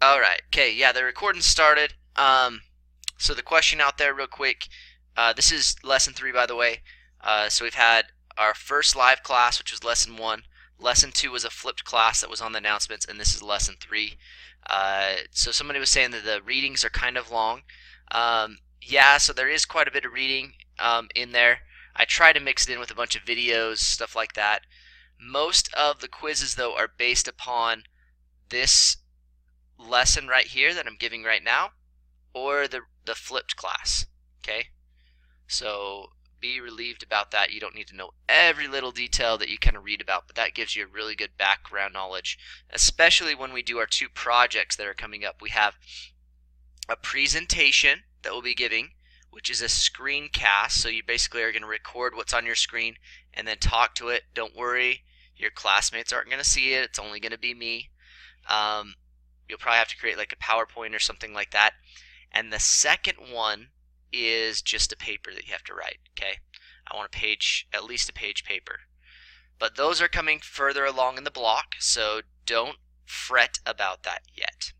Alright, okay, yeah, the recording started. So the question out there real quick, this is lesson 3 by the way. So we've had our first live class, which was lesson 1. Lesson 2 was a flipped class that was on the announcements, and this is lesson 3. So somebody was saying that the readings are kind of long. Yeah, so there is quite a bit of reading in there. I try to mix it in with a bunch of videos, stuff like that. Most of the quizzes, though, are based upon this lesson right here that I'm giving right now, or the flipped class. Okay, so be relieved about that. You don't need to know every little detail that you kind of read about, but that gives you a really good background knowledge, especially when we do our 2 projects that are coming up. We have a presentation that we'll be giving, which is a screencast. So you basically are going to record what's on your screen and then talk to it. Don't worry, your classmates aren't going to see it. It's only going to be me. You'll probably have to create like a PowerPoint or something like that. And the second one is just a paper that you have to write. Okay, I want a page, at least a page paper. But those are coming further along in the block, so don't fret about that yet.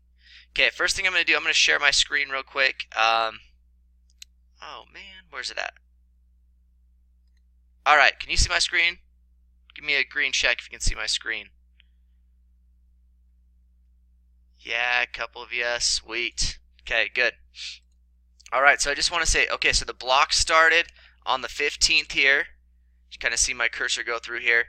Okay, first thing I'm going to do, I'm going to share my screen real quick. Oh man, where's it at? Alright, can you see my screen? Give me a green check if you can see my screen. Yeah, a couple of you, sweet. Okay, good. Alright, so I just want to say, okay, so the block started on the 15th here. You kind of see my cursor go through here.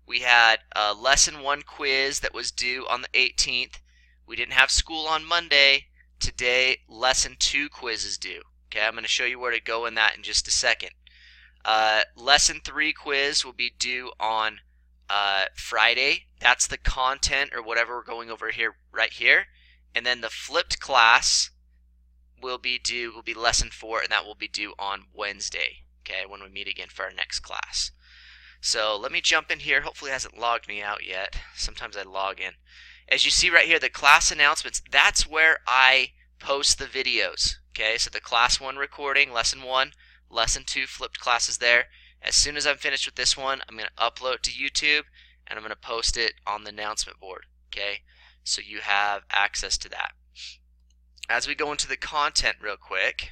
We had a lesson 1 quiz that was due on the 18th. We didn't have school on Monday. Today, lesson 2 quiz is due. Okay, I'm going to show you where to go in that in just a second. Lesson 3 quiz will be due on Friday. That's the content or whatever we're going over here, right here. And then the flipped class will be lesson 4, and that will be due on Wednesday, okay, when we meet again for our next class. So let me jump in here. Hopefully it hasn't logged me out yet. Sometimes I log in. As you see right here, the class announcements, that's where I post the videos. Okay, so the class 1 recording, lesson 1, lesson 2 flipped classes there. As soon as I'm finished with this one, I'm going to upload to YouTube, and I'm going to post it on the announcement board. Okay, so you have access to that. As we go into the content real quick,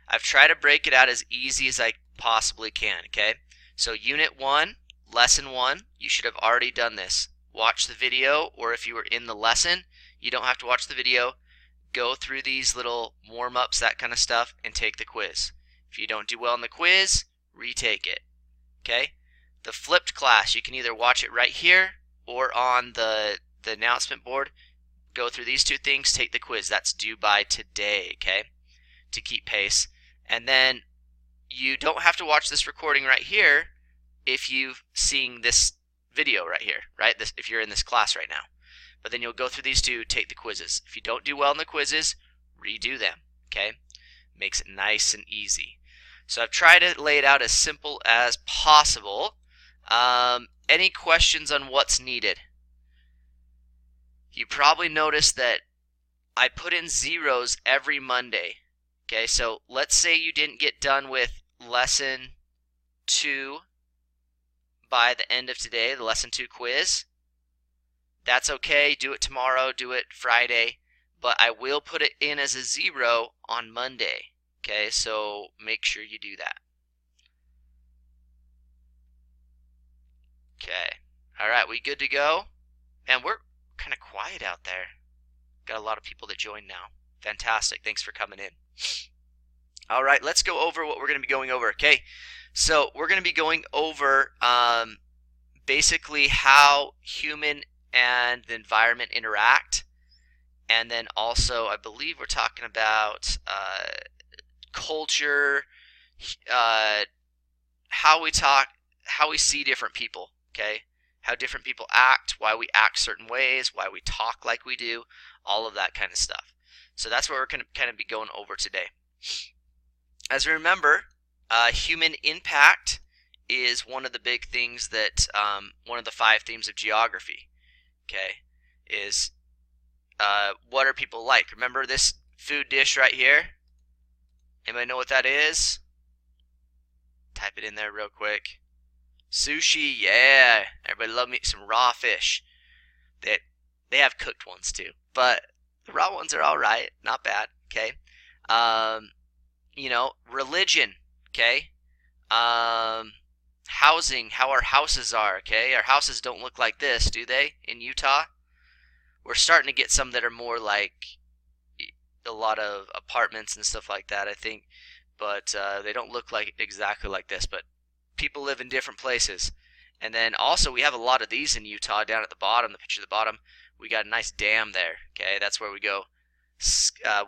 I've tried to break it out as easy as I possibly can. Okay, so unit 1, lesson 1, you should have already done this. Watch the video, or if you were in the lesson, you don't have to watch the video. Go through these little warm-ups, that kind of stuff, and take the quiz. If you don't do well in the quiz, retake it. Okay? The flipped class, you can either watch it right here or on the announcement board. Go through these 2 things, take the quiz. That's due by today, okay? To keep pace. And then you don't have to watch this recording right here if you've seen this video right here, right? If you're in this class right now. But then you'll go through these 2, take the quizzes. If you don't do well in the quizzes, redo them, okay? Makes it nice and easy. So I've tried to lay it out as simple as possible. Any questions on what's needed? You probably noticed that I put in zeros every Monday. Okay, so let's say you didn't get done with lesson 2 by the end of today, the lesson 2 quiz. That's okay, do it tomorrow, do it Friday, but I will put it in as a 0 on Monday. Okay, so make sure you do that. Okay, alright, we good to go? Man, we're kind of quiet out there. Got a lot of people that joined now. Fantastic, thanks for coming in. Alright, let's go over what we're going to be going over. Okay, so we're going to be going over basically how human and the environment interact, and then also I believe we're talking about culture, how we see different people, okay, how different people act, why we act certain ways, why we talk like we do, all of that kind of stuff. So that's what we're going to kind of be going over today. As we remember, human impact is one of the big things that, one of the 5 themes of geography, okay, is what are people like? Remember this food dish right here? Anybody know what that is? Type it in there real quick. Sushi, yeah. Everybody love me some raw fish. That They have cooked ones too, but the raw ones are all right, not bad. Okay, religion. Okay, housing, how our houses are. Okay, our houses don't look like this, do they? In Utah, we're starting to get some that are more like a lot of apartments and stuff like that, I think, but they don't look like exactly like this. But people live in different places. And then also we have a lot of these in Utah down at the bottom, the picture at the bottom. We got a nice dam there. Okay, that's where we go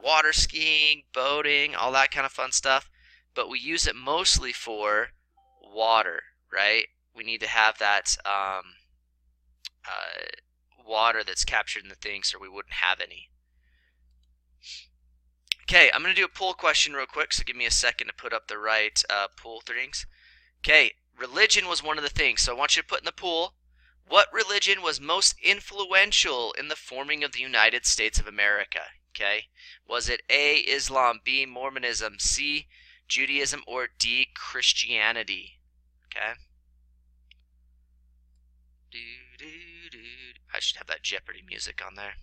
water skiing, boating, all that kind of fun stuff. But we use it mostly for water, right? We need to have that water that's captured in the things, or we wouldn't have any. Okay, I'm going to do a poll question real quick, so give me a second to put up the right poll things. Okay, religion was one of the things, so I want you to put in the poll, what religion was most influential in the forming of the United States of America? Okay, was it A, Islam, B, Mormonism, C, Judaism, or D, Christianity? Okay. I should have that Jeopardy music on there.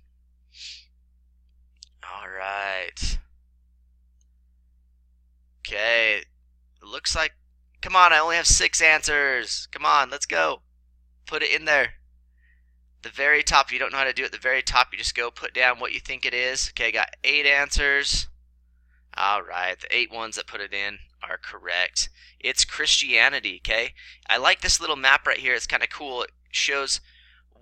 All right. Okay, it looks like, come on, I only have 6 answers. Come on, let's go. Put it in there. The very top, if you don't know how to do it, the very top, you just go put down what you think it is. Okay, I got 8 answers. All right, the 8 ones that put it in are correct. It's Christianity, okay? I like this little map right here. It's kind of cool. It shows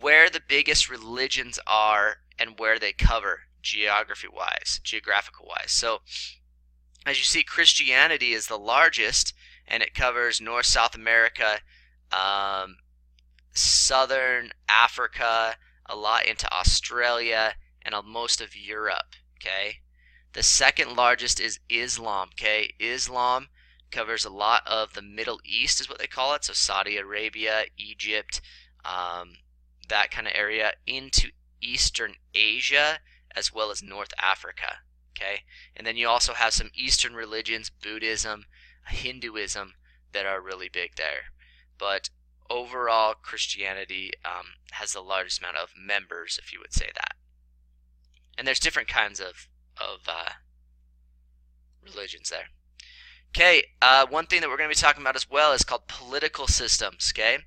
where the biggest religions are and where they cover geographical-wise. So, as you see, Christianity is the largest, and it covers North, South America, Southern Africa, a lot into Australia, and most of Europe, okay? The second largest is Islam, okay? Islam covers a lot of the Middle East, is what they call it, so Saudi Arabia, Egypt, that kind of area, into Eastern Asia, as well as North Africa. Okay, and then you also have some Eastern religions, Buddhism, Hinduism, that are really big there. But overall, Christianity has the largest amount of members, if you would say that. And there's different kinds of religions there. Okay, one thing that we're going to be talking about as well is called political systems. Okay,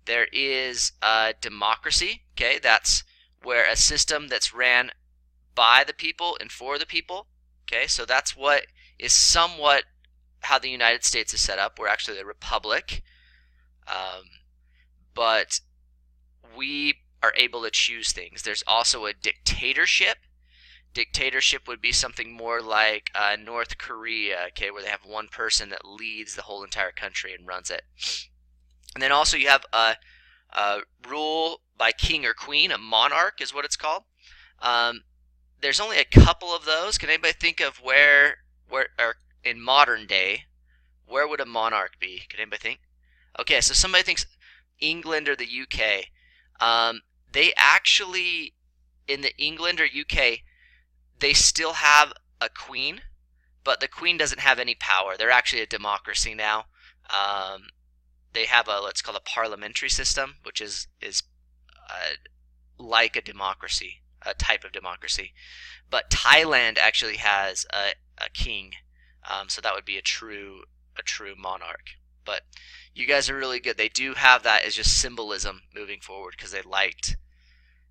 there is democracy. Okay, that's where a system that's ran by the people and for the people. Okay, so that's what is somewhat how the United States is set up. We're actually a republic, but we are able to choose things. There's also a dictatorship. Dictatorship would be something more like North Korea, okay, where they have one person that leads the whole entire country and runs it. And then also you have a rule by king or queen, a monarch is what it's called. There's only a couple of those. Can anybody think of where or in modern day, where would a monarch be? Can anybody think? Okay, so somebody thinks England or the UK. They actually, in the England or UK, they still have a queen, but the queen doesn't have any power. They're actually a democracy now. They have a, let's call it a parliamentary system, which is like a democracy. A type of democracy, but Thailand actually has a king, so that would be a true monarch. But you guys are really good. They do have that as just symbolism moving forward because they liked,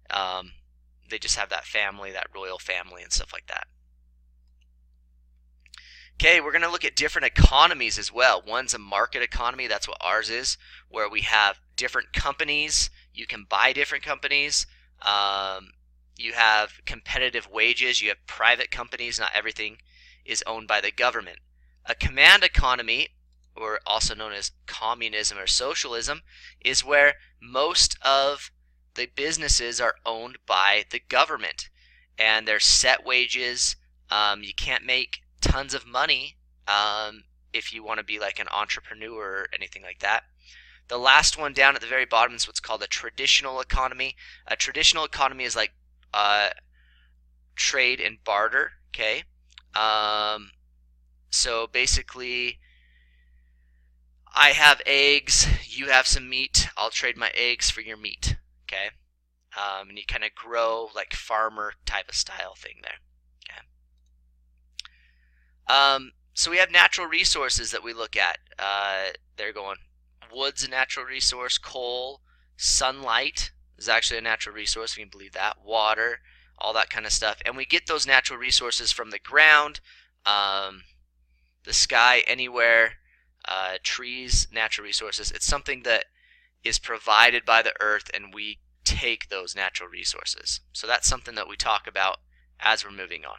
they just have that family, that royal family and stuff like that. Okay, we're going to look at different economies as well. One's a market economy, that's what ours is, where we have different companies. You can buy different companies. You have competitive wages, you have private companies, not everything is owned by the government. A command economy, or also known as communism or socialism, is where most of the businesses are owned by the government. And there's set wages. You can't make tons of money if you want to be like an entrepreneur or anything like that. The last one down at the very bottom is what's called a traditional economy. A traditional economy is like trade and barter, okay? So basically, I have eggs, you have some meat, I'll trade my eggs for your meat, okay? and you kind of grow like farmer type of style thing there. Okay. So we have natural resources that we look at. They're going wood's a natural resource, coal, sunlight is actually a natural resource, if you can believe that, water, all that kind of stuff. And we get those natural resources from the ground, the sky, anywhere, trees, natural resources. It's something that is provided by the earth, and we take those natural resources. So that's something that we talk about as we're moving on.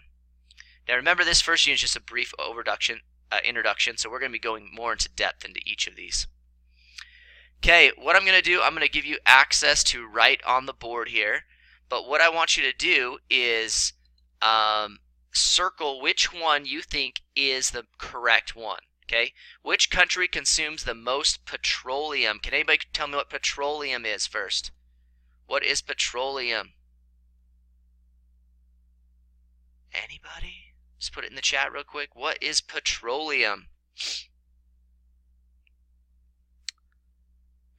Now remember, this first unit is just a brief introduction, so we're going to be going more into depth into each of these. Okay, what I'm going to do, I'm going to give you access to write on the board here, but what I want you to do is circle which one you think is the correct one. Okay, which country consumes the most petroleum? Can anybody tell me what petroleum is first? What is petroleum? Anybody? Just put it in the chat real quick. What is petroleum?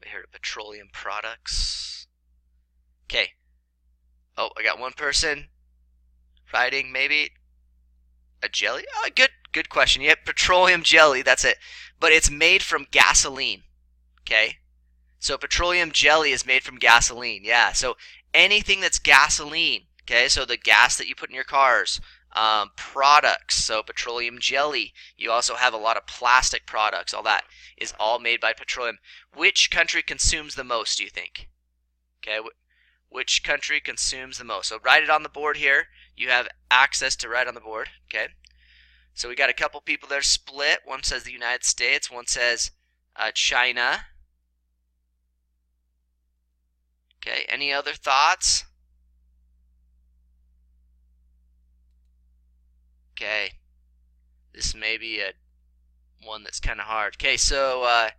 We heard of petroleum products. Okay. Oh, I got one person writing, maybe a jelly. Oh, good question. Yep, petroleum jelly. That's it. But it's made from gasoline. Okay. So petroleum jelly is made from gasoline. Yeah. So anything that's gasoline. Okay. So the gas that you put in your cars. Products, so petroleum jelly. You also have a lot of plastic products. All that is all made by petroleum. Which country consumes the most, do you think? Okay, which country consumes the most? So write it on the board here. You have access to write on the board. Okay, so we got a couple people there split. One says the United States, one says China. Okay, any other thoughts? Okay, this may be one that's kind of hard. Okay, so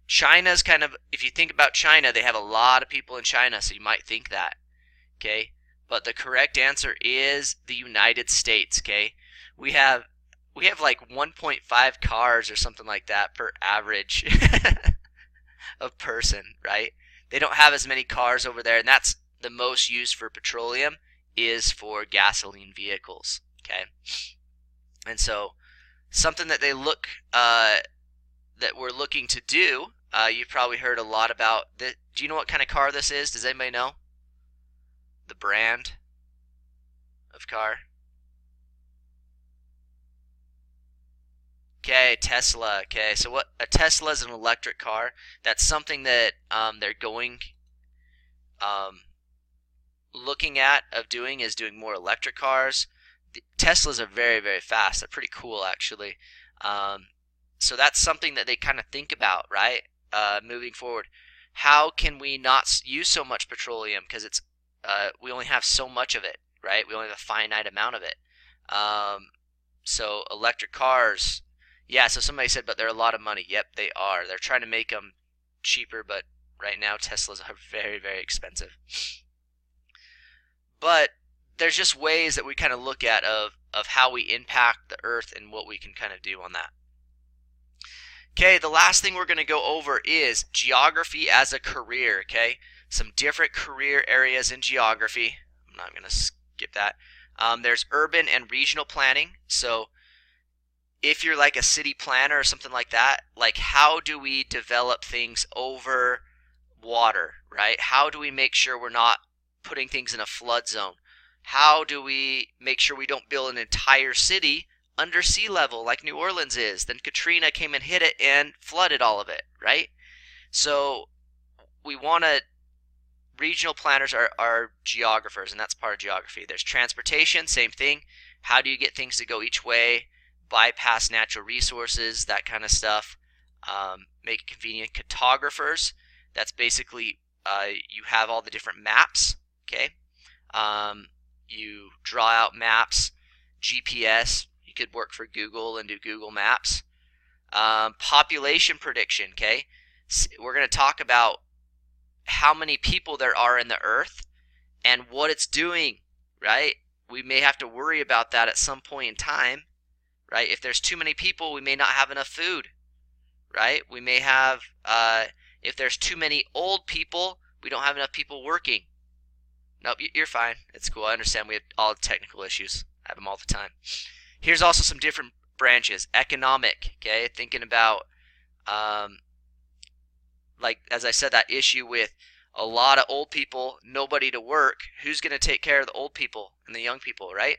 China's kind of, if you think about China, they have a lot of people in China, so you might think that. Okay, but the correct answer is the United States. Okay, we have like 1.5 cars or something like that per average of person, right? They don't have as many cars over there, and that's the most used for petroleum is for gasoline vehicles. Okay. And so something that they look that we're looking to do, you've probably heard a lot about. Do you know what kind of car this is? Does anybody know? The brand of car? Okay, Tesla. Okay, so what a Tesla is an electric car. That's something that they're going looking at of doing is doing more electric cars. Teslas are very, very fast. They're pretty cool, actually. So that's something that they kind of think about, right? Moving forward, how can we not use so much petroleum? Because it's we only have so much of it, right? We only have a finite amount of it. So electric cars, yeah. So somebody said, but they're a lot of money. Yep, they are. They're trying to make them cheaper, but right now Teslas are very, very expensive. But there's just ways that we kind of look at of how we impact the earth and what we can kind of do on that. Okay, the last thing we're going to go over is geography as a career, okay? Some different career areas in geography. I'm not going to skip that. There's urban and regional planning. So if you're like a city planner or something like that, like how do we develop things over water, right? How do we make sure we're not putting things in a flood zone? How do we make sure we don't build an entire city under sea level like New Orleans is? Then Katrina came and hit it and flooded all of it, right? So we want to, regional planners are geographers, and that's part of geography. There's transportation, same thing. How do you get things to go each way, bypass natural resources, that kind of stuff, make it convenient. Cartographers, that's basically you have all the different maps, okay? You draw out maps. GPS, you could work for Google and do Google Maps. Population prediction, okay? We're going to talk about how many people there are in the earth and what it's doing, right? We may have to worry about that at some point in time, right? If there's too many people, we may not have enough food, right? We may have, if there's too many old people, we don't have enough people working, Nope, you're fine. It's cool. I understand we have all technical issues. I have them all the time. Here's also some different branches. Economic, okay? Thinking about, like, as I said, that issue with a lot of old people, nobody to work. Who's going to take care of the old people and the young people, right?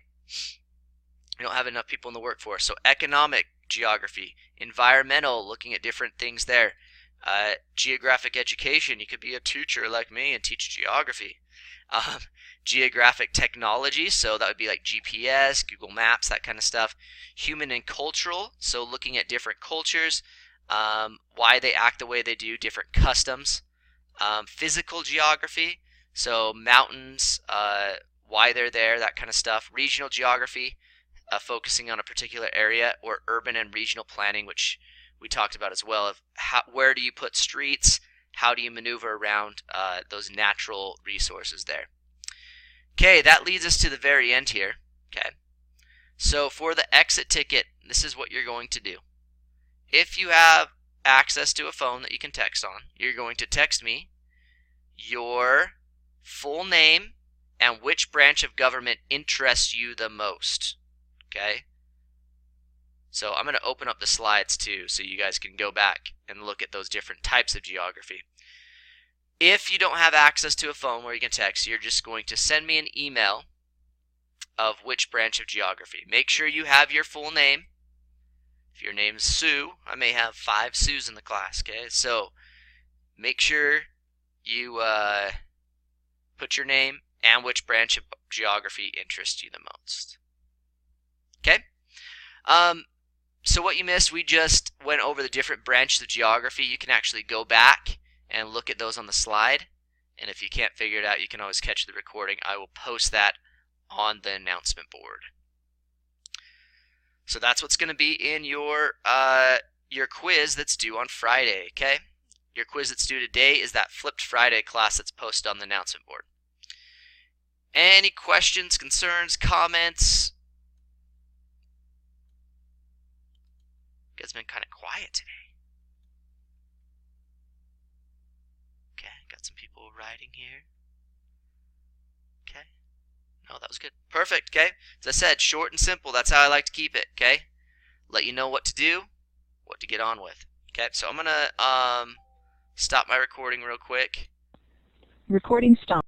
We don't have enough people in the workforce. So economic geography, environmental, looking at different things there. Geographic education, you could be a teacher like me and teach geography. Geographic technology, so that would be like GPS, Google Maps, that kind of stuff. Human and cultural, so looking at different cultures, why they act the way they do, different customs. Physical geography, so mountains, why they're there, that kind of stuff. Regional geography, focusing on a particular area, or urban and regional planning, which we talked about as well, of where do you put streets, how do you maneuver around those natural resources there. Okay, that leads us to the very end here. Okay, so for the exit ticket, this is what you're going to do. If you have access to a phone that you can text on, you're going to text me your full name and which branch of government interests you the most. Okay? So I'm going to open up the slides too so you guys can go back and look at those different types of geography. If you don't have access to a phone where you can text, you're just going to send me an email of which branch of geography. Make sure you have your full name. If your name's Sue, I may have 5 Sues in the class, okay? So make sure you put your name and which branch of geography interests you the most. Okay? So what you missed, we just went over the different branches of geography. You can actually go back and look at those on the slide. And if you can't figure it out, you can always catch the recording. I will post that on the announcement board. So that's what's going to be in your quiz that's due on Friday, okay? Your quiz that's due today is that Flipped Friday class that's posted on the announcement board. Any questions, concerns, comments? You guys have been kind of quiet today. Okay, got some people writing here. Okay. No, that was good. Perfect, okay? As I said, short and simple. That's how I like to keep it, okay? Let you know what to do, what to get on with. Okay, so I'm going to stop my recording real quick. Recording stopped.